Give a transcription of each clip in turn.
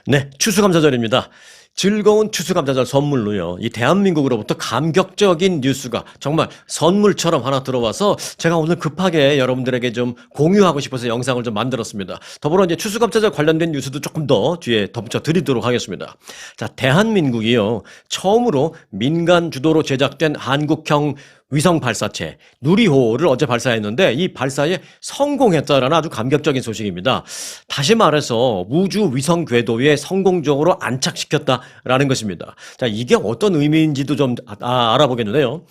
네, 추수감사절입니다. 즐거운 추수감사절 선물로요. 이 대한민국으로부터 감격적인 뉴스가 정말 선물처럼 하나 들어와서 제가 오늘 급하게 여러분들에게 좀 공유하고 싶어서 영상을 좀 만들었습니다. 더불어 이제 추수감사절 관련된 뉴스도 조금 더 뒤에 덧붙여 드리도록 하겠습니다. 자, 대한민국이요. 처음으로 민간 주도로 제작된 한국형 위성 발사체 누리호를 어제 발사했는데 이 발사에 성공했다라는 아주 감격적인 소식입니다. 다시 말해서 우주 위성 궤도에 성공적으로 안착시켰다라는 것입니다. 자, 이게 어떤 의미인지도 좀 알아보겠는데요.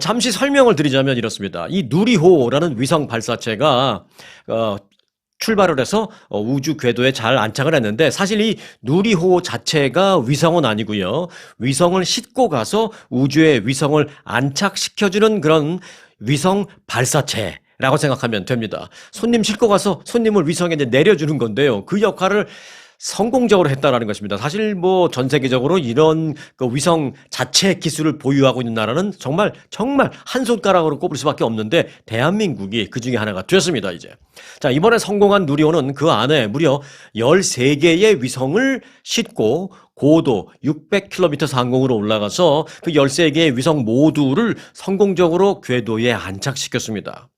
잠시 설명을 드리자면 이렇습니다. 이 누리호라는 위성 발사체가 출발을 해서 우주 궤도에 잘 안착을 했는데 사실 이 누리호 자체가 위성은 아니고요. 위성을 싣고 가서 우주에 위성을 안착시켜주는 그런 위성 발사체라고 생각하면 됩니다. 손님 싣고 가서 손님을 위성에 이제 내려주는 건데요. 그 역할을 성공적으로 했다라는 것입니다. 사실 뭐 전 세계적으로 이런 그 위성 자체 기술을 보유하고 있는 나라는 정말 한 손가락으로 꼽을 수밖에 없는데 대한민국이 그 중에 하나가 되었습니다, 이제. 자, 이번에 성공한 누리호는 그 안에 무려 13개의 위성을 싣고 고도 600km 상공으로 올라가서 그 13개의 위성 모두를 성공적으로 궤도에 안착시켰습니다.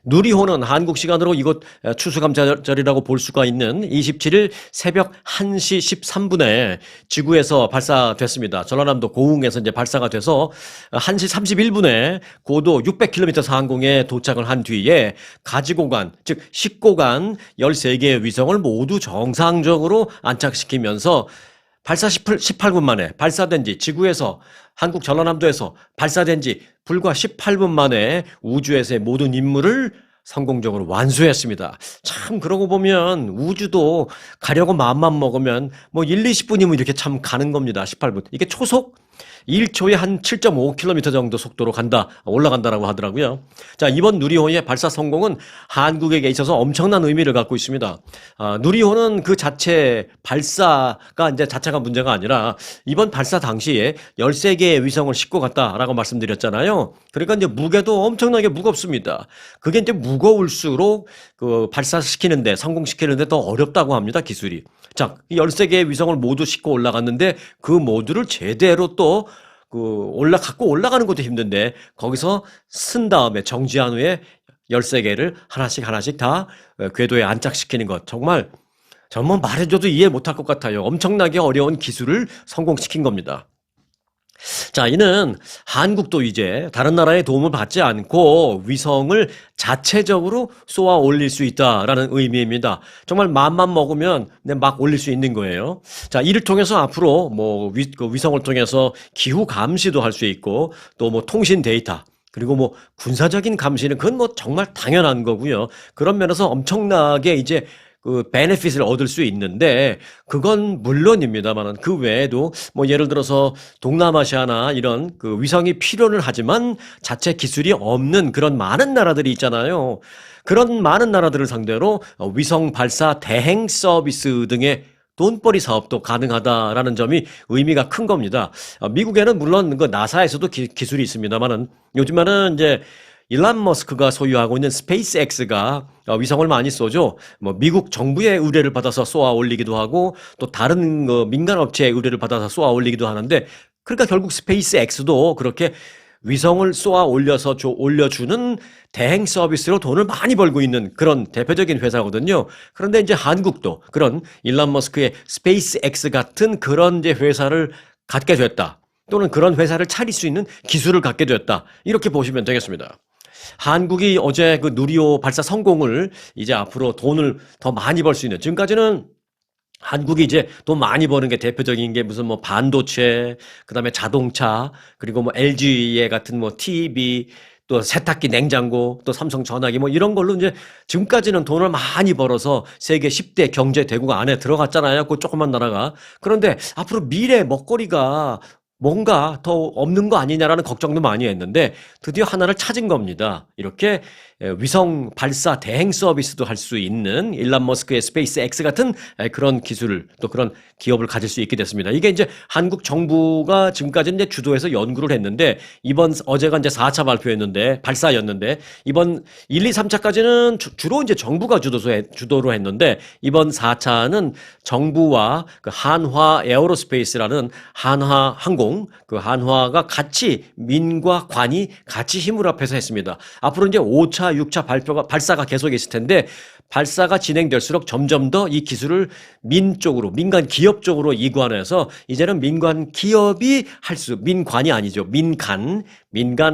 누리호는 한국 시간으로 이곳 추수감사절이라고 볼 수가 있는 27일 새벽 1시 13분에 지구에서 발사됐습니다. 전라남도 고흥에서 이제 발사가 돼서 1시 31분에 고도 600km 상공에 도착을 한 뒤에 가지고 간, 즉 싣고 간 13개의 위성을 모두 정상적으로 안착시키면서 발사 18분 만에 발사된 지 지구에서 한국 전라남도에서 발사된 지 불과 18분 만에 우주에서의 모든 임무를 성공적으로 완수했습니다. 참 그러고 보면 우주도 가려고 마음만 먹으면 뭐 1, 20분이면 이렇게 참 가는 겁니다. 18분. 이게 초속 1초에 한 7.5km 정도 속도로 올라간다라고 하더라고요. 자, 이번 누리호의 발사 성공은 한국에게 있어서 엄청난 의미를 갖고 있습니다. 누리호는 그 자체 발사가 이제 자체가 문제가 아니라 이번 발사 당시에 13개의 위성을 싣고 갔다라고 말씀드렸잖아요. 그러니까 이제 무게도 엄청나게 무겁습니다. 그게 이제 무거울수록 그 발사시키는데, 성공시키는데 더 어렵다고 합니다, 기술이. 자, 13개의 위성을 모두 싣고 올라갔는데 그 모두를 제대로 또 갖고 올라가는 것도 힘든데 거기서 쓴 다음에 정지한 후에 13개를 하나씩 다 궤도에 안착시키는 것. 정말 말해줘도 이해 못할 것 같아요. 엄청나게 어려운 기술을 성공시킨 겁니다. 자, 이는 한국도 이제 다른 나라의 도움을 받지 않고 위성을 자체적으로 쏘아 올릴 수 있다라는 의미입니다. 정말 마음만 먹으면 막 올릴 수 있는 거예요. 자, 이를 통해서 앞으로 뭐 위성을 통해서 기후 감시도 할 수 있고 또 뭐 통신 데이터 그리고 뭐 군사적인 감시는 그건 뭐 정말 당연한 거고요. 그런 면에서 엄청나게 이제 그 베네핏을 얻을 수 있는데 그건 물론입니다만은 그 외에도 뭐 예를 들어서 동남아시아나 이런 그 위성이 필요는 하지만 자체 기술이 없는 그런 많은 나라들이 있잖아요. 그런 많은 나라들을 상대로 위성 발사 대행 서비스 등의 돈벌이 사업도 가능하다라는 점이 의미가 큰 겁니다. 미국에는 물론 그 나사에서도 기술이 있습니다만은 요즘에는 이제 일론 머스크가 소유하고 있는 스페이스X가 위성을 많이 쏘죠. 뭐 미국 정부의 의뢰를 받아서 쏘아 올리기도 하고 또 다른 민간 업체의 의뢰를 받아서 쏘아 올리기도 하는데 그러니까 결국 스페이스X도 그렇게 위성을 쏘아 올려주는 대행 서비스로 돈을 많이 벌고 있는 그런 대표적인 회사거든요. 그런데 이제 한국도 그런 일론 머스크의 스페이스X 같은 그런 이제 회사를 갖게 됐다. 또는 그런 회사를 차릴 수 있는 기술을 갖게 됐다. 이렇게 보시면 되겠습니다. 한국이 어제 그 누리호 발사 성공을 이제 앞으로 돈을 더 많이 벌 수 있는 지금까지는 한국이 이제 돈 많이 버는 게 대표적인 게 무슨 뭐 반도체, 그다음에 자동차, 그리고 뭐 LG의 같은 뭐 TV, 또 세탁기, 냉장고, 또 삼성 전화기 뭐 이런 걸로 이제 지금까지는 돈을 많이 벌어서 세계 10대 경제 대국 안에 들어갔잖아요. 그 조그만 나라가. 그런데 앞으로 미래 먹거리가 뭔가 더 없는 거 아니냐라는 걱정도 많이 했는데 드디어 하나를 찾은 겁니다. 이렇게 위성 발사 대행 서비스도 할 수 있는 일론 머스크의 스페이스 X 같은 그런 기술을 또 그런 기업을 가질 수 있게 됐습니다. 이게 이제 한국 정부가 지금까지 이제 주도해서 연구를 했는데 어제가 이제 4차 발표였는데 발사였는데 이번 1, 2, 3차까지는 주로 이제 정부가 주도로 했는데 이번 4차는 정부와 그 한화 에어로스페이스라는 한화 항공 그 한화가 같이 민과 관이 같이 힘을 합해서 했습니다. 앞으로 이제 5차, 6차 발사가 계속 있을 텐데 발사가 진행될수록 점점 더 이 기술을 민간 기업 쪽으로 이관해서 이제는 민간 기업이 민관이 아니죠. 민간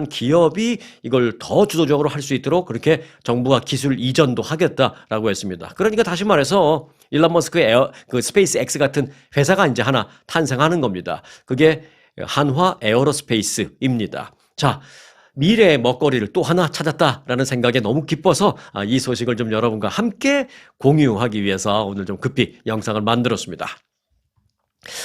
기업이 이걸 더 주도적으로 할 수 있도록 그렇게 정부가 기술 이전도 하겠다라고 했습니다. 그러니까 다시 말해서 일론 머스크의 그 스페이스 X 같은 회사가 이제 하나 탄생하는 겁니다. 그게 한화 에어로스페이스입니다. 자, 미래의 먹거리를 또 하나 찾았다라는 생각에 너무 기뻐서 이 소식을 좀 여러분과 함께 공유하기 위해서 오늘 좀 급히 영상을 만들었습니다.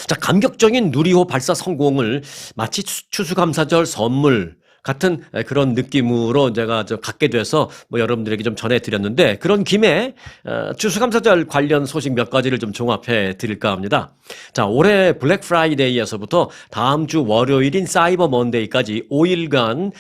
자, 감격적인 누리호 발사 성공을 마치 추수감사절 선물 같은 그런 느낌으로 제가 갖게 돼서 뭐 여러분들에게 좀 전해드렸는데 그런 김에 추수감사절 관련 소식 몇 가지를 좀 종합해 드릴까 합니다. 자, 올해 블랙 프라이데이에서부터 다음 주 월요일인 사이버 먼데이까지 5일간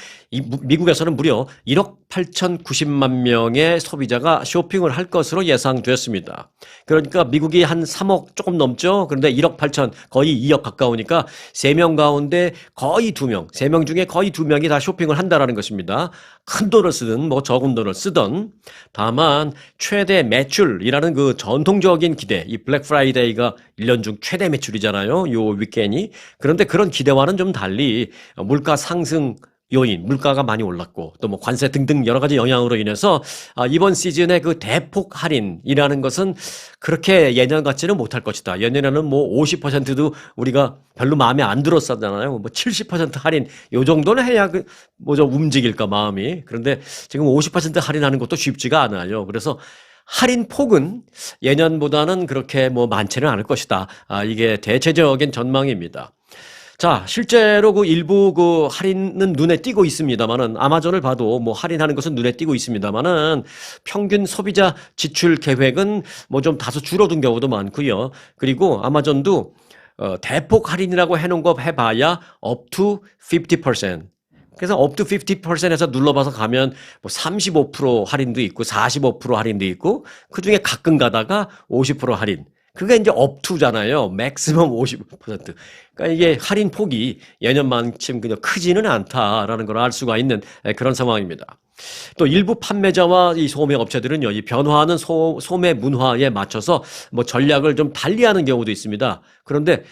미국에서는 무려 1억 8,090만 명의 소비자가 쇼핑을 할 것으로 예상됐습니다. 그러니까 미국이 한 3억 조금 넘죠. 그런데 1억 8천 거의 2억 가까우니까 3명 가운데 거의 2명, 3명 중에 거의 2명이 다 쇼핑을 한다라는 것입니다. 큰 돈을 쓰든 뭐 적은 돈을 쓰든 다만 최대 매출이라는 그 전통적인 기대, 이 블랙 프라이데이가 1년 중 최대 매출이잖아요. 요 위켄이. 그런데 그런 기대와는 좀 달리 물가 상승 요인, 물가가 많이 올랐고 또 뭐 관세 등등 여러 가지 영향으로 인해서 이번 시즌에 그 대폭 할인이라는 것은 그렇게 예년 같지는 못할 것이다. 예년에는 뭐 50%도 우리가 별로 마음에 안 들었었잖아요. 뭐 70% 할인 요 정도는 해야 좀 움직일까 마음이. 그런데 지금 50% 할인하는 것도 쉽지가 않아요. 그래서 할인 폭은 예년보다는 그렇게 뭐 많지는 않을 것이다. 이게 대체적인 전망입니다. 자, 실제로 그 일부 그 할인은 눈에 띄고 있습니다만은 아마존을 봐도 뭐 할인하는 것은 눈에 띄고 있습니다만은 평균 소비자 지출 계획은 뭐 좀 다소 줄어든 경우도 많고요. 그리고 아마존도 대폭 할인이라고 해놓은 거 해봐야 up to 50%. 그래서 up to 50%에서 눌러봐서 가면 뭐 35% 할인도 있고 45% 할인도 있고 그중에 가끔 가다가 50% 할인. 그게 이제 업투잖아요. 맥시멈 50%. 그러니까 이게 할인 폭이 예년만큼 그냥 크지는 않다라는 걸 알 수가 있는 그런 상황입니다. 또 일부 판매자와 이 소매 업체들은요, 이 변화하는 소매 문화에 맞춰서 뭐 전략을 좀 달리하는 경우도 있습니다. 그런데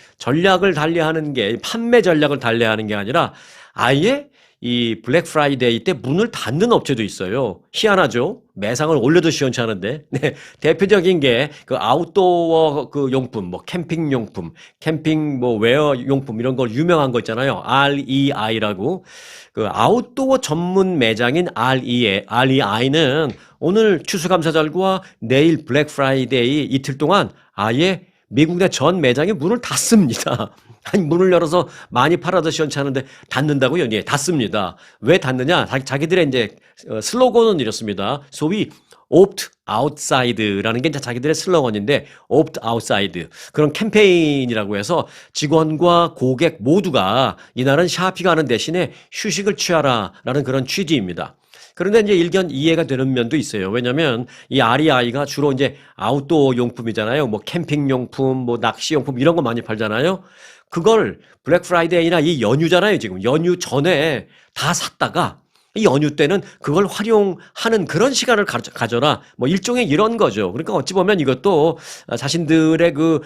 판매 전략을 달리하는 게 아니라 아예 이 블랙 프라이데이 때 문을 닫는 업체도 있어요. 희한하죠? 매상을 올려도 시원찮은데. 네. 대표적인 게 그 아웃도어 그 용품, 뭐 캠핑 용품, 캠핑 뭐 웨어 용품 이런 거 유명한 거 있잖아요. REI라고. 그 아웃도어 전문 매장인 REI는 오늘 추수감사절과 내일 블랙 프라이데이 이틀 동안 아예 미국 내 전 매장이 문을 닫습니다. 아니, 문을 열어서 많이 팔아도 시원찮은데 닫는다고요? 예, 닫습니다. 왜 닫느냐? 자기들의 이제 슬로건은 이렇습니다. 소위 opt outside라는 게 이제 자기들의 슬로건인데 opt outside 그런 캠페인이라고 해서 직원과 고객 모두가 이날은 샤핑하는 대신에 휴식을 취하라라는 그런 취지입니다. 그런데 이제 일견 이해가 되는 면도 있어요. 왜냐면 이 REI가 주로 이제 아웃도어 용품이잖아요. 뭐 캠핑 용품, 뭐 낚시 용품 이런 거 많이 팔잖아요. 그걸 블랙 프라이데이나 이 연휴잖아요. 지금 연휴 전에 다 샀다가 이 연휴 때는 그걸 활용하는 그런 시간을 가져라. 뭐 일종의 이런 거죠. 그러니까 어찌 보면 이것도 자신들의 그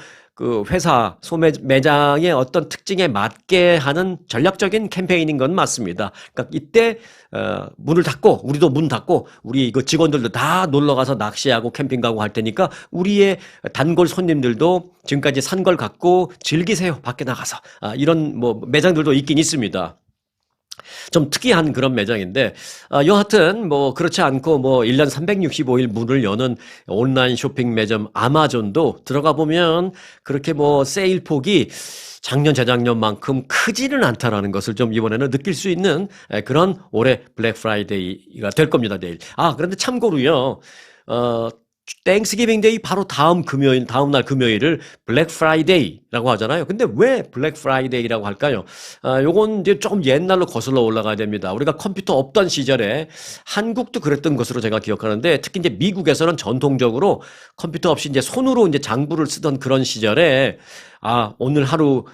회사 매장의 어떤 특징에 맞게 하는 전략적인 캠페인인 건 맞습니다. 그러니까 이때 문을 닫고 우리도 문 닫고 우리 그 직원들도 다 놀러 가서 낚시하고 캠핑 가고 할 테니까 우리의 단골 손님들도 지금까지 산 걸 갖고 즐기세요. 밖에 나가서. 이런 뭐 매장들도 있긴 있습니다. 좀 특이한 그런 매장인데, 여하튼 뭐 그렇지 않고 뭐 1년 365일 문을 여는 온라인 쇼핑 매점 아마존도 들어가 보면 그렇게 뭐 세일 폭이 작년 재작년만큼 크지는 않다라는 것을 좀 이번에는 느낄 수 있는 그런 올해 블랙 프라이데이가 될 겁니다, 내일. 그런데 참고로요. 어 땡스기빙 데이 바로 다음 금요일, 다음 날 금요일을 블랙 프라이데이라고 하잖아요. 근데 왜 블랙 프라이데이라고 할까요? 요건 이제 조금 옛날로 거슬러 올라가야 됩니다. 우리가 컴퓨터 없던 시절에 한국도 그랬던 것으로 제가 기억하는데, 특히 이제 미국에서는 전통적으로 컴퓨터 없이 이제 손으로 이제 장부를 쓰던 그런 시절에 오늘 하루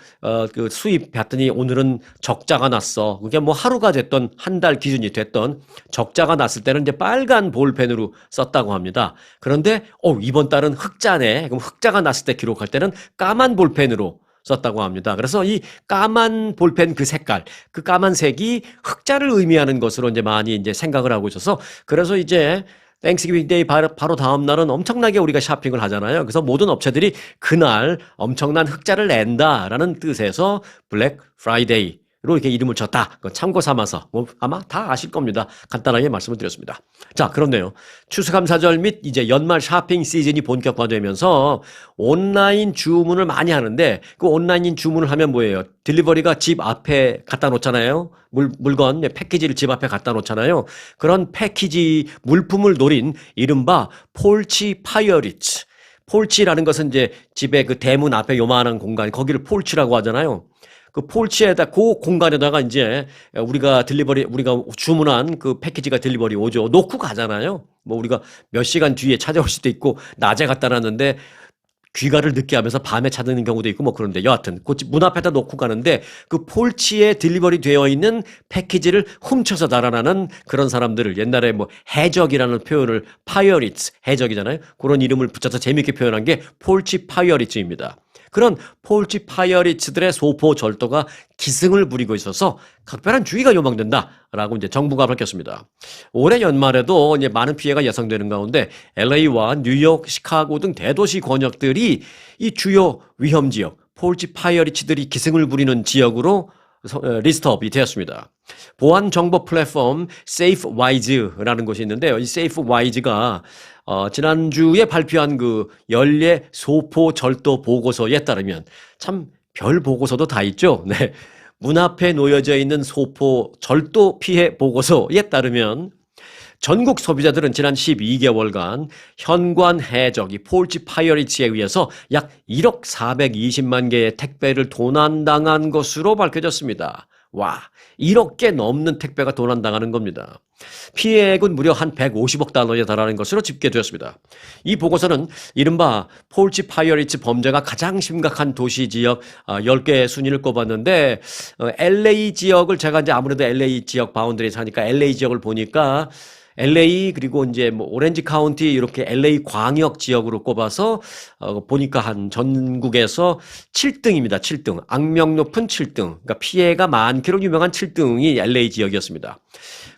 그 수입 봤더니 오늘은 적자가 났어. 그게 뭐 하루가 됐던 한 달 기준이 됐던 적자가 났을 때는 이제 빨간 볼펜으로 썼다고 합니다. 그런데 이번 달은 흑자네. 그럼 흑자가 났을 때 기록할 때는 까만 볼펜으로 썼다고 합니다. 그래서 이 까만 볼펜 그 색깔, 그 까만색이 흑자를 의미하는 것으로 이제 많이 이제 생각을 하고 있어서, 그래서 이제 땡스기빙 데이 바로 다음 날은 엄청나게 우리가 쇼핑을 하잖아요. 그래서 모든 업체들이 그날 엄청난 흑자를 낸다라는 뜻에서 블랙 프라이데이로 이렇게 이름을 줬다. 참고 삼아서 아마 다 아실 겁니다. 간단하게 말씀을 드렸습니다. 자, 그런데요. 추수감사절 및 이제 연말 쇼핑 시즌이 본격화되면서 온라인 주문을 많이 하는데, 그 온라인 주문을 하면 뭐예요? 딜리버리가 집 앞에 갖다 놓잖아요. 물건, 패키지를 집 앞에 갖다 놓잖아요. 그런 패키지 물품을 노린 이른바 폴치 파이어리츠. 폴치라는 것은 이제 집에 그 대문 앞에 요만한 공간, 거기를 폴치라고 하잖아요. 그 폴치에다, 그 공간에다가 이제 우리가 주문한 그 패키지가 딜리버리 오죠. 놓고 가잖아요. 뭐 우리가 몇 시간 뒤에 찾아올 수도 있고, 낮에 갖다 놨는데 귀가를 늦게 하면서 밤에 찾는 경우도 있고 뭐 그런데, 여하튼 그 문 앞에다 놓고 가는데 그 폴치에 딜리버리 되어 있는 패키지를 훔쳐서 달아나는 그런 사람들을 옛날에 뭐 해적이라는 표현을, 파이어리츠, 해적이잖아요. 그런 이름을 붙여서 재밌게 표현한 게 폴치 파이어리츠입니다. 그런 폴치 파이어리츠들의 소포 절도가 기승을 부리고 있어서 각별한 주의가 요망된다라고 이제 정부가 밝혔습니다. 올해 연말에도 이제 많은 피해가 예상되는 가운데 LA와 뉴욕, 시카고 등 대도시 권역들이 이 주요 위험 지역, 폴치 파이어리츠들이 기승을 부리는 지역으로 리스트업이 되었습니다. 보안 정보 플랫폼 세이프와이즈라는 곳이 있는데요. 이 세이프와이즈가 지난주에 발표한 그 연례 소포 절도 보고서에 따르면, 참 별 보고서도 다 있죠. 네. 문 앞에 놓여져 있는 소포 절도 피해 보고서에 따르면 전국 소비자들은 지난 12개월간 현관 해적, 이 폴치 파이어리츠에 의해서 약 1억 420만 개의 택배를 도난당한 것으로 밝혀졌습니다. 와, 1억 개 넘는 택배가 도난당하는 겁니다. 피해액은 무려 한 150억 달러에 달하는 것으로 집계되었습니다. 이 보고서는 이른바 폴치 파이어리츠 범죄가 가장 심각한 도시 지역 10개의 순위를 꼽았는데, LA 지역을 제가 이제 아무래도 LA 지역 바운드리에 사니까 LA 지역을 보니까 LA 그리고 이제 뭐 오렌지 카운티 이렇게 LA 광역 지역으로 꼽아서 보니까 한 전국에서 7등입니다. 7등. 악명 높은 7등. 그러니까 피해가 많기로 유명한 7등이 LA 지역이었습니다.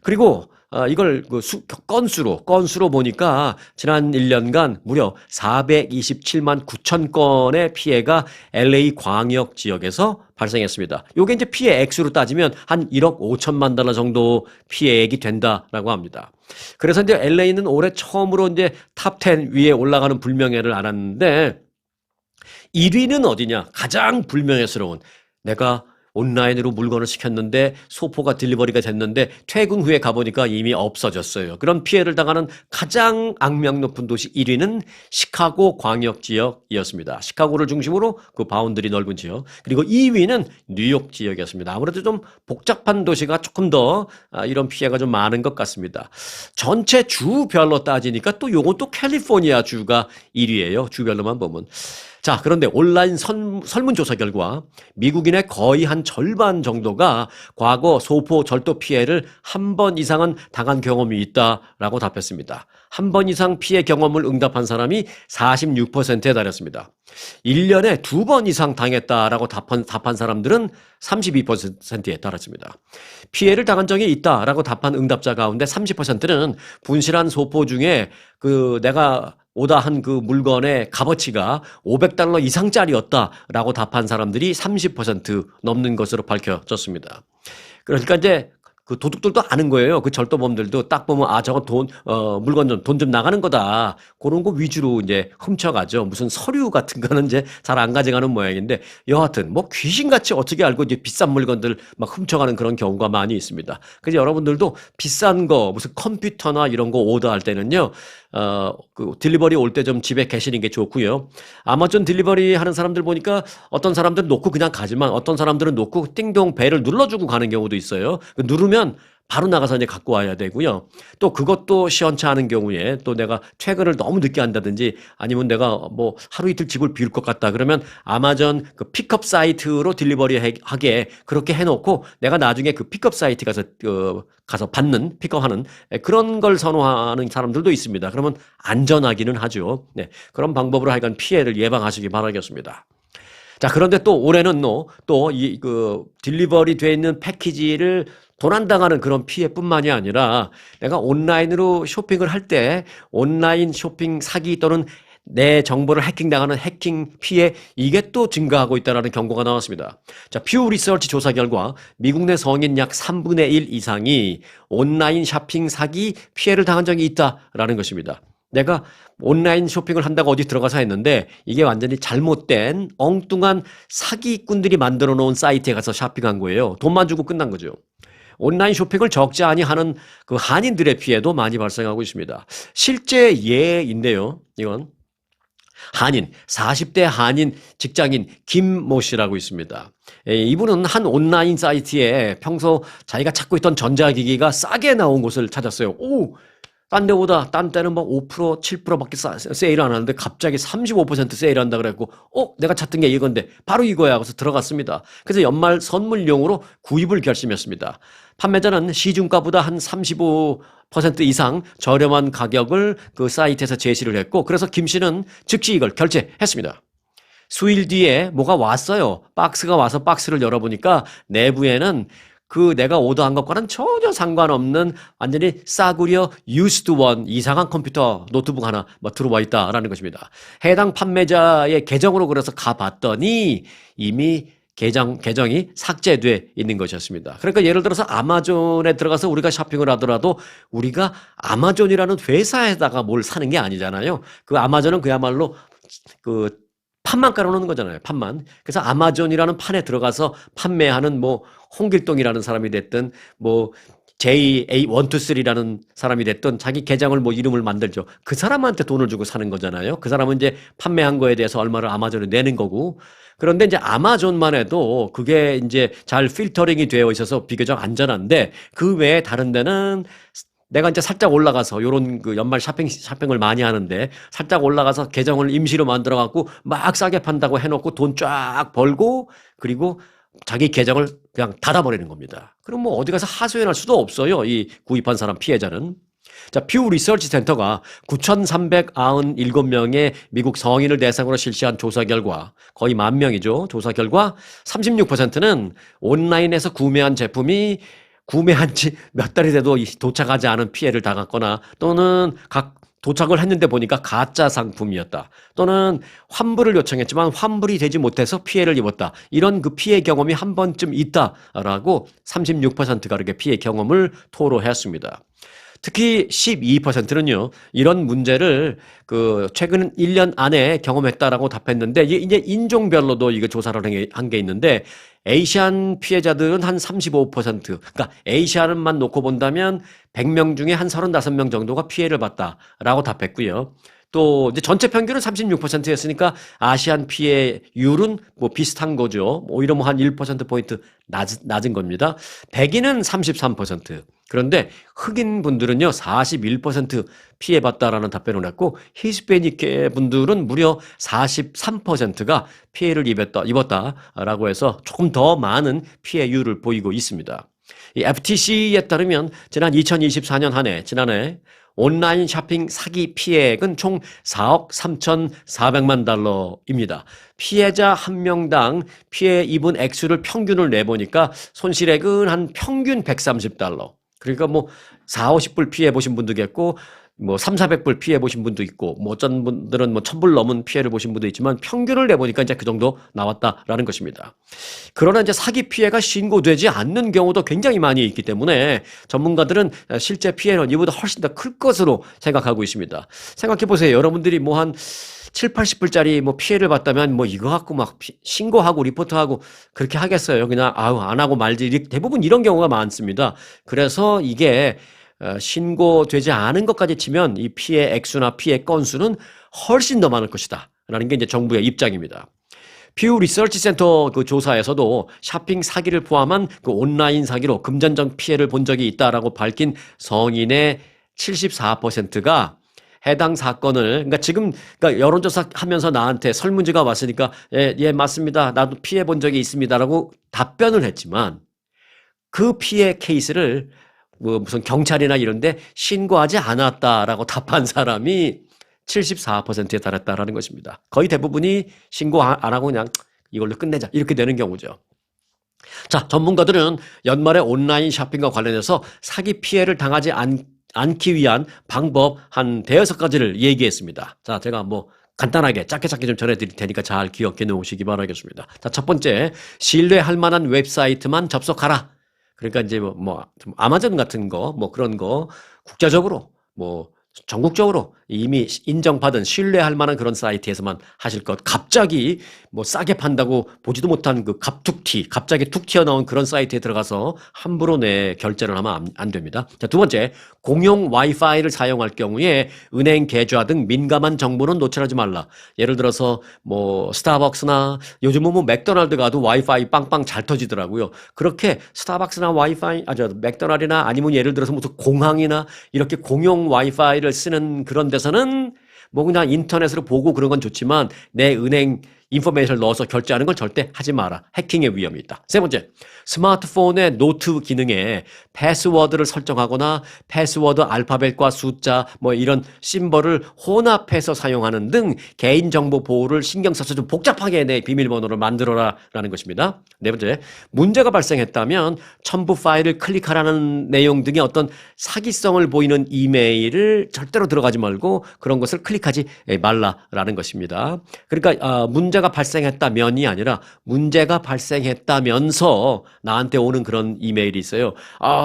그리고 이걸 그 건수로 보니까 지난 1년간 무려 427만 9천 건의 피해가 LA 광역 지역에서 발생했습니다. 요게 이제 피해 액수로 따지면 한 1억 5천만 달러 정도 피해액이 된다라고 합니다. 그래서 이제 LA는 올해 처음으로 이제 탑 10 위에 올라가는 불명예를 알았는데, 1위는 어디냐? 가장 불명예스러운, 내가 온라인으로 물건을 시켰는데 소포가 딜리버리가 됐는데 퇴근 후에 가보니까 이미 없어졌어요. 그런 피해를 당하는 가장 악명 높은 도시 1위는 시카고 광역 지역이었습니다. 시카고를 중심으로 그 바운드리 넓은 지역. 그리고 2위는 뉴욕 지역이었습니다. 아무래도 좀 복잡한 도시가 조금 더 이런 피해가 좀 많은 것 같습니다. 전체 주별로 따지니까 또 요건 또 캘리포니아 주가 1위예요. 주별로만 보면. 자, 그런데 온라인 설문조사 결과 미국인의 거의 한 절반 정도가 과거 소포 절도 피해를 한 번 이상은 당한 경험이 있다라고 답했습니다. 한 번 이상 피해 경험을 응답한 사람이 46%에 달했습니다. 1년에 2번 이상 당했다라고 답한 사람들은 32%에 달했습니다. 피해를 당한 적이 있다라고 답한 응답자 가운데 30%는 분실한 소포 중에 내가 오다 한 그 물건의 값어치가 500달러 이상짜리였다라고 답한 사람들이 30% 넘는 것으로 밝혀졌습니다. 그러니까 이제 그 도둑들도 아는 거예요. 그 절도범들도 딱 보면 아 저거 물건 돈 좀 나가는 거다. 그런 거 위주로 이제 훔쳐가죠. 무슨 서류 같은 거는 이제 잘 안 가져가는 모양인데 여하튼 뭐 귀신같이 어떻게 알고 이제 비싼 물건들 막 훔쳐가는 그런 경우가 많이 있습니다. 그래서 여러분들도 비싼 거 무슨 컴퓨터나 이런 거 오더할 때는요. 그 딜리버리 올 때 좀 집에 계시는 게 좋고요. 아마존 딜리버리 하는 사람들 보니까 어떤 사람들은 놓고 그냥 가지만 어떤 사람들은 놓고 띵동 벨을 눌러주고 가는 경우도 있어요. 누르면 바로 나가서 이제 갖고 와야 되고요. 또 그것도 시원치 않은 경우에 또 내가 퇴근을 너무 늦게 한다든지 아니면 내가 뭐 하루 이틀 집을 비울 것 같다 그러면 아마존 그 픽업 사이트로 딜리버리 하게 그렇게 해놓고 내가 나중에 그 픽업 사이트 가서 받는 픽업하는 그런 걸 선호하는 사람들도 있습니다. 그러면 안전하기는 하죠. 네, 그런 방법으로 하여간 피해를 예방하시기 바라겠습니다. 자, 그런데 또 올해는 또 이 그 딜리버리 돼 있는 패키지를 도난당하는 그런 피해뿐만이 아니라 내가 온라인으로 쇼핑을 할 때 온라인 쇼핑 사기 또는 내 정보를 해킹당하는 해킹 피해 이게 또 증가하고 있다는 경고가 나왔습니다. 자, 퓨 리서치 조사 결과 미국 내 성인 약 3분의 1 이상이 온라인 쇼핑 사기 피해를 당한 적이 있다라는 것입니다. 내가 온라인 쇼핑을 한다고 어디 들어가서 했는데 이게 완전히 잘못된 엉뚱한 사기꾼들이 만들어 놓은 사이트에 가서 쇼핑한 거예요. 돈만 주고 끝난 거죠. 온라인 쇼핑을 적지 아니하는 그 한인들의 피해도 많이 발생하고 있습니다. 실제 예인데요. 이건 한인, 40대 한인 직장인 김모 씨라고 있습니다. 이분은 한 온라인 사이트에 평소 자기가 찾고 있던 전자기기가 싸게 나온 곳을 찾았어요. 오! 딴 데보다 딴 때는 막 5%, 7%밖에 세일을 안 하는데 갑자기 35% 세일한다 그래갖고 내가 찾던 게 이건데 바로 이거야 하고서 들어갔습니다. 그래서 연말 선물용으로 구입을 결심했습니다. 판매자는 시중가보다 한 35% 이상 저렴한 가격을 그 사이트에서 제시를 했고 그래서 김 씨는 즉시 이걸 결제했습니다. 수일 뒤에 뭐가 왔어요. 박스가 와서 박스를 열어보니까 내부에는 그 내가 오더한 것과는 전혀 상관없는 완전히 싸구려 used one 이상한 컴퓨터 노트북 하나 들어와 있다라는 것입니다. 해당 판매자의 계정으로 그래서 가봤더니 이미 계정이 삭제돼 있는 것이었습니다. 그러니까 예를 들어서 아마존에 들어가서 우리가 쇼핑을 하더라도 우리가 아마존이라는 회사에다가 뭘 사는 게 아니잖아요. 그 아마존은 그야말로 그 판만 깔아놓는 거잖아요. 판만. 그래서 아마존이라는 판에 들어가서 판매하는 뭐 홍길동이라는 사람이 됐든 뭐 JA123라는 사람이 됐든 자기 계정을 뭐 이름을 만들죠. 그 사람한테 돈을 주고 사는 거잖아요. 그 사람은 이제 판매한 거에 대해서 얼마를 아마존에 내는 거고. 그런데 이제 아마존만 해도 그게 이제 잘 필터링이 되어 있어서 비교적 안전한데 그 외에 다른 데는 내가 이제 살짝 올라가서 요런 그 연말 쇼핑을 많이 하는데 살짝 올라가서 계정을 임시로 만들어 갖고 막 싸게 판다고 해놓고 돈 쫙 벌고 그리고 자기 계정을 그냥 닫아버리는 겁니다. 그럼 뭐 어디 가서 하소연할 수도 없어요. 이 구입한 사람 피해자는. 자, 퓨 리서치 센터가 9,397명의 미국 성인을 대상으로 실시한 조사 결과 거의 10,000명이죠. 조사 결과 36%는 온라인에서 구매한 제품이 구매한 지 몇 달이 돼도 도착하지 않은 피해를 당했거나 또는 도착을 했는데 보니까 가짜 상품이었다. 또는 환불을 요청했지만 환불이 되지 못해서 피해를 입었다. 이런 그 피해 경험이 한 번쯤 있다라고 36%가 이렇게 피해 경험을 토로했습니다. 특히 12%는요, 이런 문제를 그 최근 1년 안에 경험했다라고 답했는데, 이제 인종별로도 이거 조사를 한 게 있는데, 에이시안 피해자들은 한 35%, 그러니까 에이시안만 놓고 본다면 100명 중에 한 35명 정도가 피해를 봤다라고 답했고요. 또 이제 전체 평균은 36%였으니까 아시안 피해율은 뭐 비슷한 거죠. 오히려 뭐 한 1%포인트 낮은 겁니다. 백인은 33%. 그런데 흑인 분들은요, 41% 피해봤다라는 답변을 했고, 히스패닉 분들은 무려 43%가 피해를 입었다라고 해서 조금 더 많은 피해율을 보이고 있습니다. 이 FTC에 따르면 지난 2024년 지난해 온라인 쇼핑 사기 피해액은 총 4억 3,400만 달러입니다. 피해자 한 명당 피해 입은 액수를 평균을 내보니까 손실액은 한 평균 130달러. 그러니까 뭐 4, 50불 피해 보신 분도 있겠고 뭐 3,400불 피해 보신 분도 있고 뭐 어떤 분들은 뭐 1,000불 넘은 피해를 보신 분도 있지만 평균을 내보니까 이제 그 정도 나왔다라는 것입니다. 그러나 이제 사기 피해가 신고되지 않는 경우도 굉장히 많이 있기 때문에 전문가들은 실제 피해는 이보다 훨씬 더 클 것으로 생각하고 있습니다. 생각해 보세요. 여러분들이 뭐 한 7, 80불짜리 뭐 피해를 봤다면 뭐 이거 갖고 막 신고하고 리포트하고 그렇게 하겠어요. 그냥 아우 안 하고 말지. 대부분 이런 경우가 많습니다. 그래서 이게 신고되지 않은 것까지 치면 이 피해 액수나 피해 건수는 훨씬 더 많을 것이다. 라는 게 이제 정부의 입장입니다. 퓨 리서치 센터 그 조사에서도 쇼핑 사기를 포함한 그 온라인 사기로 금전적 피해를 본 적이 있다라고 밝힌 성인의 74%가 해당 사건을, 그러니까 지금, 그러니까 여론조사 하면서 나한테 설문지가 왔으니까, 예, 맞습니다. 나도 피해 본 적이 있습니다라고 답변을 했지만, 그 피해 케이스를 뭐 무슨 경찰이나 이런데 신고하지 않았다라고 답한 사람이 74%에 달했다라는 것입니다. 거의 대부분이 신고 안 하고 그냥 이걸로 끝내자 이렇게 되는 경우죠. 자, 전문가들은 연말에 온라인 쇼핑과 관련해서 사기 피해를 당하지 않기 위한 방법 한 대여섯 가지를 얘기했습니다. 자, 제가 뭐 간단하게 짧게 좀 전해드릴 테니까 잘 기억해 놓으시기 바라겠습니다. 자, 첫 번째, 신뢰할 만한 웹사이트만 접속하라. 그러니까 이제 좀 아마존 같은 거, 뭐 그런 거 국제적으로, 뭐 전국적으로 이미 인정받은 신뢰할 만한 그런 사이트에서만 하실 것. 갑자기 뭐 싸게 판다고 보지도 못한 그 갑자기 툭 튀어나온 그런 사이트에 들어가서 함부로 내 결제를 하면 안 됩니다. 자, 두 번째, 공용 와이파이를 사용할 경우에 은행 계좌 등 민감한 정보는 노출하지 말라. 예를 들어서 뭐 스타벅스나 요즘은 뭐 맥도날드 가도 와이파이 빵빵 잘 터지더라고요. 그렇게 스타벅스나 맥도날드나 아니면 예를 들어서 무슨 공항이나 이렇게 공용 와이파이를 쓰는 그런 데서는 뭐 그냥 인터넷으로 보고 그런 건 좋지만 내 은행 인포메이션을 넣어서 결제하는 건 절대 하지 마라. 해킹의 위험이 있다. 세 번째, 스마트폰의 노트 기능에 패스워드를 설정하거나 패스워드 알파벳과 숫자 뭐 이런 심벌을 혼합해서 사용하는 등 개인정보 보호를 신경 써서 좀 복잡하게 내 비밀번호를 만들어라 라는 것입니다. 네 번째, 문제가 발생했다면 첨부 파일을 클릭하라는 내용 등의 어떤 사기성을 보이는 이메일을 절대로 들어가지 말고 그런 것을 클릭하지 말라라는 것입니다. 그러니까 문제가 발생했다면이 아니라 문제가 발생했다면서 나한테 오는 그런 이메일이 있어요.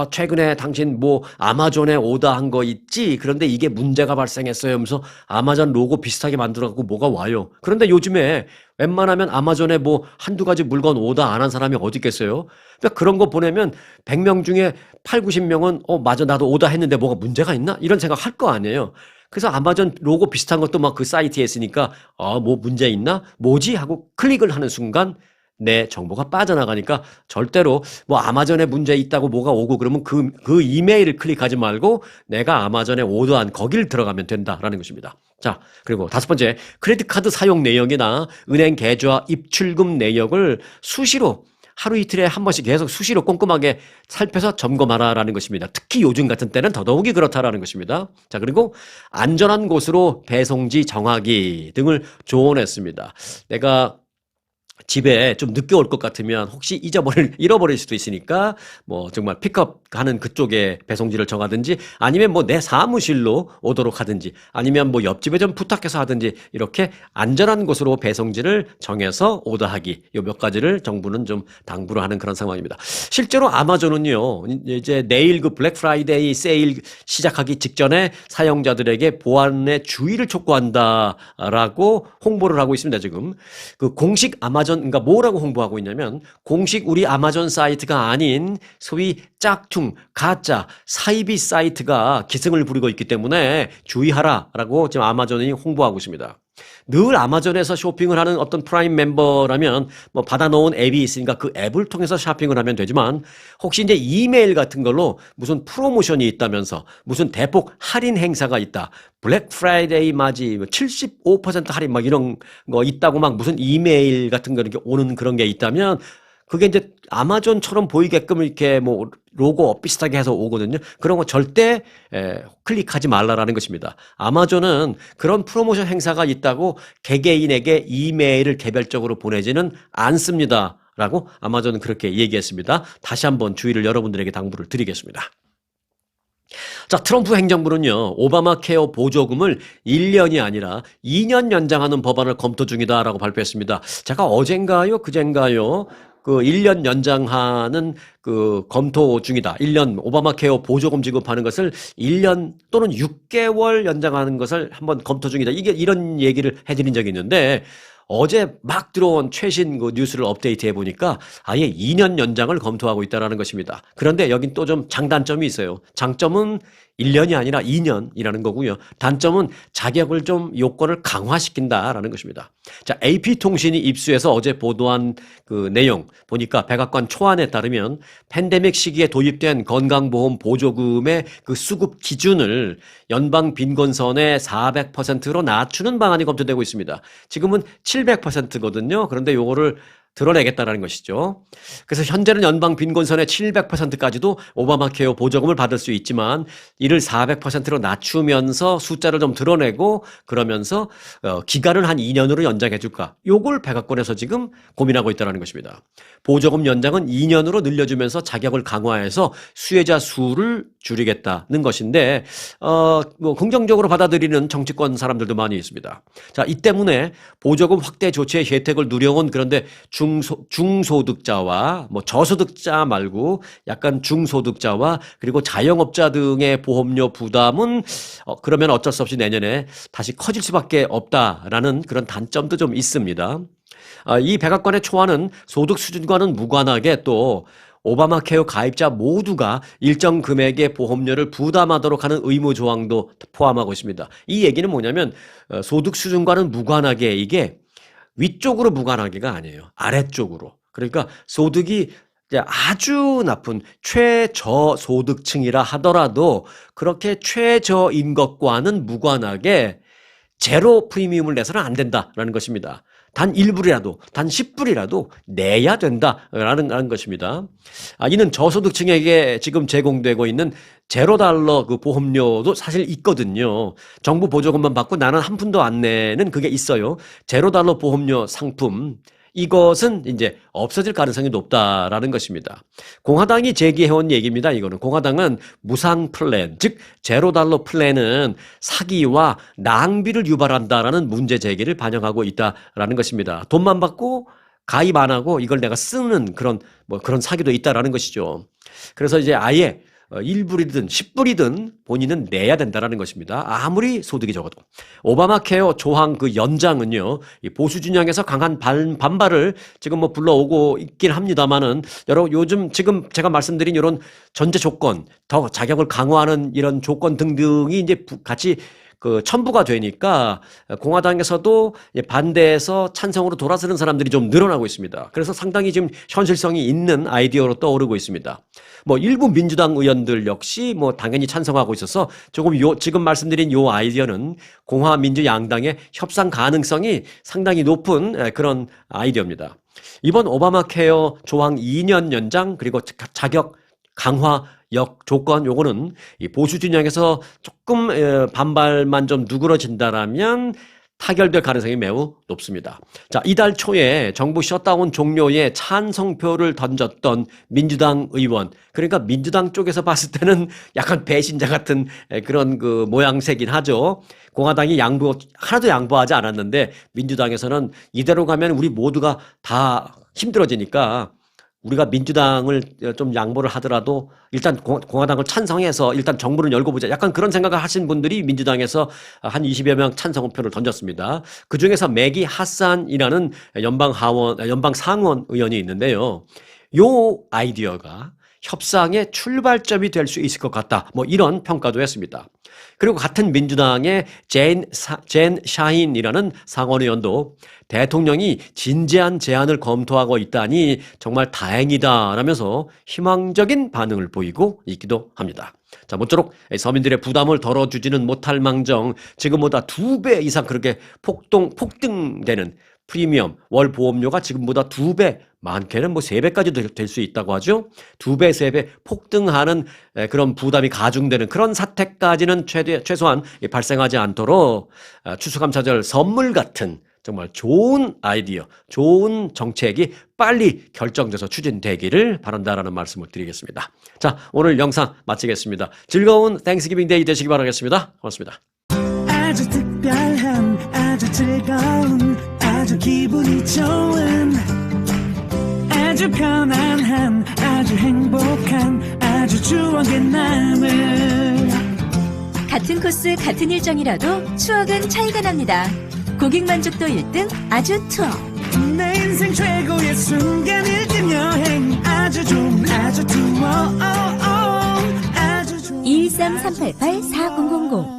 최근에 당신 뭐 아마존에 오더한 거 있지? 그런데 이게 문제가 발생했어요 하면서 아마존 로고 비슷하게 만들어갖고 뭐가 와요. 그런데 요즘에 웬만하면 아마존에 뭐 한두 가지 물건 오더 안 한 사람이 어디 있겠어요? 그러니까 그런 거 보내면 100명 중에 8, 90명은 맞아 나도 오더 했는데 뭐가 문제가 있나? 이런 생각 할 거 아니에요. 그래서 아마존 로고 비슷한 것도 막 그 사이트에 있으니까 뭐 문제 있나? 뭐지? 하고 클릭을 하는 순간 내 정보가 빠져나가니까 절대로 뭐 아마존에 문제 있다고 뭐가 오고 그러면 그 이메일을 클릭하지 말고 내가 아마존에 오더한 거길 들어가면 된다라는 것입니다. 자, 그리고 다섯 번째, 크레딧 카드 사용 내역이나 은행 계좌 입출금 내역을 수시로 하루 이틀에 한 번씩 계속 수시로 꼼꼼하게 살펴서 점검하라라는 것입니다. 특히 요즘 같은 때는 더더욱이 그렇다라는 것입니다. 자, 그리고 안전한 곳으로 배송지 정하기 등을 조언했습니다. 내가 집에 좀 늦게 올 것 같으면 혹시 잃어버릴 수도 있으니까 뭐 정말 픽업하는 그쪽에 배송지를 정하든지 아니면 뭐 내 사무실로 오도록 하든지 아니면 뭐 옆집에 좀 부탁해서 하든지 이렇게 안전한 곳으로 배송지를 정해서 오더하기 요 몇 가지를 정부는 좀 당부를 하는 그런 상황입니다. 실제로 아마존은요 이제 내일 그 블랙 프라이데이 세일 시작하기 직전에 사용자들에게 보안에 주의를 촉구한다라고 홍보를 하고 있습니다. 지금 그 공식 아마존 그러니까 뭐라고 홍보하고 있냐면 공식 우리 아마존 사이트가 아닌 소위 짝퉁, 가짜, 사이비 사이트가 기승을 부리고 있기 때문에 주의하라라고 지금 아마존이 홍보하고 있습니다. 늘 아마존에서 쇼핑을 하는 어떤 프라임 멤버라면 뭐 받아놓은 앱이 있으니까 그 앱을 통해서 쇼핑을 하면 되지만 혹시 이제 이메일 같은 걸로 무슨 프로모션이 있다면서 무슨 대폭 할인 행사가 있다. 블랙 프라이데이 맞이 75% 할인 막 이런 거 있다고 막 무슨 이메일 같은 거 이렇게 오는 그런 게 있다면 그게 이제 아마존처럼 보이게끔 이렇게 뭐 로고 비슷하게 해서 오거든요. 그런 거 절대 클릭하지 말라라는 것입니다. 아마존은 그런 프로모션 행사가 있다고 개개인에게 이메일을 개별적으로 보내지는 않습니다. 라고 아마존은 그렇게 얘기했습니다. 다시 한번 주의를 여러분들에게 당부를 드리겠습니다. 자, 트럼프 행정부는요, 오바마 케어 보조금을 1년이 아니라 2년 연장하는 법안을 검토 중이다라고 발표했습니다. 제가 어젠가요, 그젠가요, 그 1년 연장하는 그 검토 중이다. 1년 오바마 케어 보조금 지급하는 것을 1년 또는 6개월 연장하는 것을 한번 검토 중이다. 이게 이런 얘기를 해드린 적이 있는데 어제 막 들어온 최신 그 뉴스를 업데이트해 보니까 아예 2년 연장을 검토하고 있다는 것입니다. 그런데 여긴 또 좀 장단점이 있어요. 장점은 1년이 아니라 2년이라는 거고요. 단점은 자격을 좀 요건을 강화시킨다라는 것입니다. 자, AP통신이 입수해서 어제 보도한 그 내용 보니까 백악관 초안에 따르면 팬데믹 시기에 도입된 건강보험 보조금의 그 수급 기준을 연방 빈곤선의 400%로 낮추는 방안이 검토되고 있습니다. 지금은 700%거든요. 그런데 요거를 드러내겠다라는 것이죠. 그래서 현재는 연방 빈곤선의 700%까지도 오바마 케어 보조금을 받을 수 있지만 이를 400%로 낮추면서 숫자를 좀 드러내고 그러면서 기간을 한 2년으로 연장해 줄까? 요걸 백악관에서 지금 고민하고 있다는 것입니다. 보조금 연장은 2년으로 늘려주면서 자격을 강화해서 수혜자 수를 줄이겠다는 것인데 뭐 긍정적으로 받아들이는 정치권 사람들도 많이 있습니다. 자, 이 때문에 보조금 확대 조치의 혜택을 누려온 그런데 중소득자와 뭐 저소득자 말고 약간 중소득자와 그리고 자영업자 등의 보험료 부담은 그러면 어쩔 수 없이 내년에 다시 커질 수밖에 없다라는 그런 단점도 좀 있습니다. 이 백악관의 초안은 소득 수준과는 무관하게 또 오바마 케어 가입자 모두가 일정 금액의 보험료를 부담하도록 하는 의무 조항도 포함하고 있습니다. 이 얘기는 뭐냐면 소득 수준과는 무관하게 이게 위쪽으로 무관하게가 아니에요. 아래쪽으로. 그러니까 소득이 이제 아주 나쁜 최저소득층이라 하더라도 그렇게 최저인 것과는 무관하게 제로 프리미엄을 내서는 안 된다라는 것입니다. 단 1불이라도, 단 10불이라도 내야 된다라는 것입니다. 이는 저소득층에게 지금 제공되고 있는 $0 그 보험료도 사실 있거든요. 정부 보조금만 받고 나는 한 푼도 안 내는 그게 있어요. $0 보험료 상품. 이것은 이제 없어질 가능성이 높다라는 것입니다. 공화당이 제기해온 얘기입니다. 이거는 공화당은 무상 플랜, 즉 $0 플랜은 사기와 낭비를 유발한다라는 문제 제기를 반영하고 있다라는 것입니다. 돈만 받고 가입 안 하고 이걸 내가 쓰는 그런 그런 사기도 있다라는 것이죠. 그래서 이제 아예 1불이든 10불이든 본인은 내야 된다라는 것입니다. 아무리 소득이 적어도. 오바마 케어 조항 그 연장은요, 이 보수 진영에서 강한 반발을 지금 뭐 불러오고 있긴 합니다만은, 요즘 지금 제가 말씀드린 이런 전제 조건, 더 자격을 강화하는 이런 조건 등등이 이제 같이 그 첨부가 되니까 공화당에서도 반대해서 찬성으로 돌아서는 사람들이 좀 늘어나고 있습니다. 그래서 상당히 지금 현실성이 있는 아이디어로 떠오르고 있습니다. 뭐 일부 민주당 의원들 역시 뭐 당연히 찬성하고 있어서 조금 지금 말씀드린 요 아이디어는 공화 민주 양당의 협상 가능성이 상당히 높은 그런 아이디어입니다. 이번 오바마 케어 조항 2년 연장 그리고 자격 강화 조건 요거는 이 보수 진영에서 조금 반발만 좀 누그러진다라면 타결될 가능성이 매우 높습니다. 자, 이달 초에 정부 셧다운 종료에 찬성표를 던졌던 민주당 의원, 그러니까 민주당 쪽에서 봤을 때는 약간 배신자 같은 그런 그 모양새긴 하죠. 공화당이 하나도 양보하지 않았는데 민주당에서는 이대로 가면 우리 모두가 다 힘들어지니까 우리가 민주당을 좀 양보를 하더라도 일단 공화당을 찬성해서 일단 정부를 열고 보자. 약간 그런 생각을 하신 분들이 민주당에서 한 20여 명 찬성표를 던졌습니다. 그중에서 매기 하산이라는 연방 상원 의원이 있는데요. 요 아이디어가 협상의 출발점이 될 수 있을 것 같다. 뭐 이런 평가도 했습니다. 그리고 같은 민주당의 젠 샤힌이라는 상원의원도 대통령이 진지한 제안을 검토하고 있다니 정말 다행이다 라면서 희망적인 반응을 보이고 있기도 합니다. 자, 모쪼록 서민들의 부담을 덜어주지는 못할 망정 지금보다 2배 이상 그렇게 폭등되는 프리미엄 월 보험료가 지금보다 2배, 많게는 뭐 3배까지도 될 수 있다고 하죠. 2배, 3배 폭등하는 그런 부담이 가중되는 그런 사태까지는 최소한 발생하지 않도록 추수감사절 선물 같은 정말 좋은 아이디어, 좋은 정책이 빨리 결정돼서 추진되기를 바란다라는 말씀을 드리겠습니다. 자, 오늘 영상 마치겠습니다. 즐거운 땡스기빙 데이 되시기 바라겠습니다. 고맙습니다. 아주 특별한 아주 즐거운 아주 기분이 좋은 아주 편안한 아주 행복한 아주 추억의 남을 같은 코스 같은 일정이라도 추억은 차이가 납니다. 고객 만족도 1등 아주 투어. 내 인생 최고의 순간 1등 여행 아주 좋은 아주 투어 아주 좋은 213-388-4000